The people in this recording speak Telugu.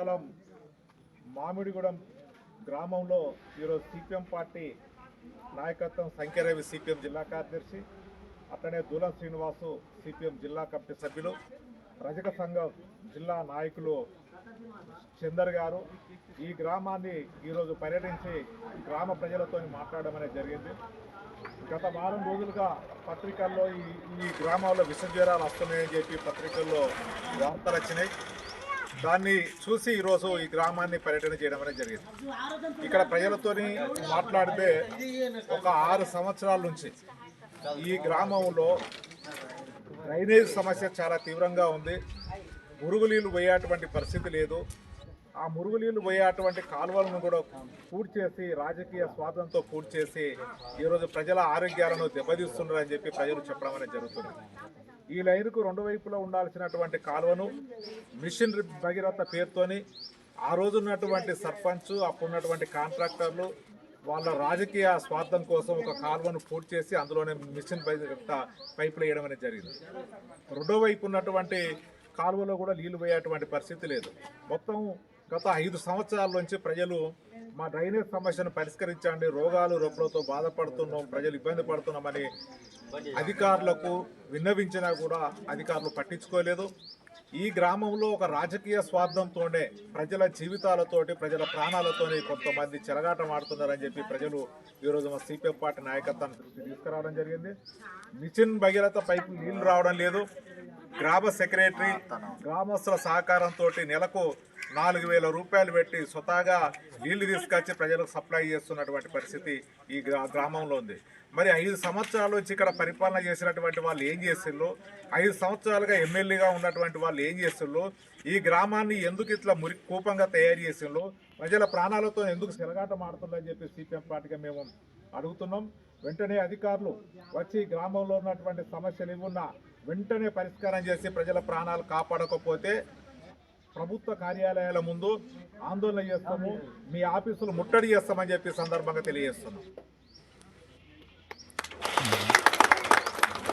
మండలం మామిడిగూడెం గ్రామంలో ఈరోజు సిపిఎం పార్టీ నాయకత్వం సంఖ్యరవి సిపిఎం జిల్లా కార్యదర్శి, అట్లనే దూలం శ్రీనివాసు సిపిఎం జిల్లా కమిటీ సభ్యులు, రజక సంఘం జిల్లా నాయకులు చందర్ గారు ఈ గ్రామాన్ని ఈరోజు పర్యటించి గ్రామ ప్రజలతో మాట్లాడడం అనేది జరిగింది. గత వారం రోజులుగా పత్రికల్లో ఈ గ్రామంలో విష జ్వరాలు వస్తున్నాయని చెప్పి పత్రికల్లో వార్తలు వచ్చినాయి. దాన్ని చూసి ఈరోజు ఈ గ్రామాన్ని పర్యటన చేయడం అనేది జరిగింది. ఇక్కడ ప్రజలతో మాట్లాడితే ఒక 6 సంవత్సరాల నుంచి ఈ గ్రామంలో డ్రైనేజ్ సమస్య చాలా తీవ్రంగా ఉంది. మురుగునీళ్ళు పోయేటువంటి పరిస్థితి లేదు. ఆ మురుగునీళ్ళు పోయేటువంటి కాలువలను కూడా పూర్తి చేసి రాజకీయ స్వార్థంతో పూర్తి చేసి ఈరోజు ప్రజల ఆరోగ్యాలను దెబ్బతీస్తున్నారని చెప్పి ప్రజలు చెప్పడం అనేది జరుగుతుంది. ఈ లైన్కు 2 వైపులా ఉండాల్సినటువంటి కాలువను మిషన్ భగీరథ పేరుతోని ఆ రోజు ఉన్నటువంటి సర్పంచ్, అప్పుడున్నటువంటి కాంట్రాక్టర్లు వాళ్ళ రాజకీయ స్వార్థం కోసం ఒక కాలువను పూర్తి చేసి అందులోనే మిషన్ భగీరథ పైపులు వేయడం అనేది జరిగింది. 2వ వైపు ఉన్నటువంటి కాలువలో కూడా నీళ్లు పోయేటువంటి పరిస్థితి లేదు. మొత్తం గత 5 సంవత్సరాల నుంచి ప్రజలు మా డ్రైనేజ్ సమస్యను పరిష్కరించండి, రోగాలు రొప్పులతో బాధపడుతున్నాం, ప్రజలు ఇబ్బంది పడుతున్నామని అధికారులకు విన్నవించినా కూడా అధికారులు పట్టించుకోలేదు. ఈ గ్రామంలో ఒక రాజకీయ స్వార్థంతోనే ప్రజల జీవితాలతోటి, ప్రజల ప్రాణాలతోనే కొంతమంది చెలగాటం ఆడుతున్నారని చెప్పి ప్రజలు ఈరోజు మా సిపిఎం పార్టీ నాయకత్వాన్ని దృష్టి తీసుకురావడం జరిగింది. మిషన్ భగీరథ పైపు నీళ్లు రావడం లేదు. గ్రామ సెక్రటరీ గ్రామస్తుల సహకారంతో నెలకు 4,000 రూపాయలు పెట్టి స్వతహాగా నీళ్లు తీసుకొచ్చి ప్రజలకు సప్లై చేస్తున్నటువంటి పరిస్థితి ఈ గ్రామంలో ఉంది. మరి 5 సంవత్సరాల నుంచి ఇక్కడ పరిపాలన చేసినటువంటి వాళ్ళు ఏం చేసిళ్ళు, 5 సంవత్సరాలుగా ఎమ్మెల్యేగా ఉన్నటువంటి వాళ్ళు ఏం చేసిళ్ళు, ఈ గ్రామాన్ని ఎందుకు ఇట్లా కూపంగా తయారు చేసిళ్ళు, ప్రజల ప్రాణాలతో ఎందుకు సెలగాటం ఆడుతుందని చెప్పి సిపిఎం పార్టీగా మేము అడుగుతున్నాం. వెంటనే అధికారులు వచ్చి గ్రామంలో ఉన్నటువంటి సమస్యలు ఏమున్నా వెంటనే పరిష్కారం చేసి ప్రజల ప్రాణాలు కాపాడకపోతే ప్రభుత్వ కార్యాలయాల ముందు ఆందోళన చేస్తాము, మీ ఆఫీసులు ముట్టడి చేస్తామని చెప్పి సందర్భంగా తెలియజేస్తున్నాం.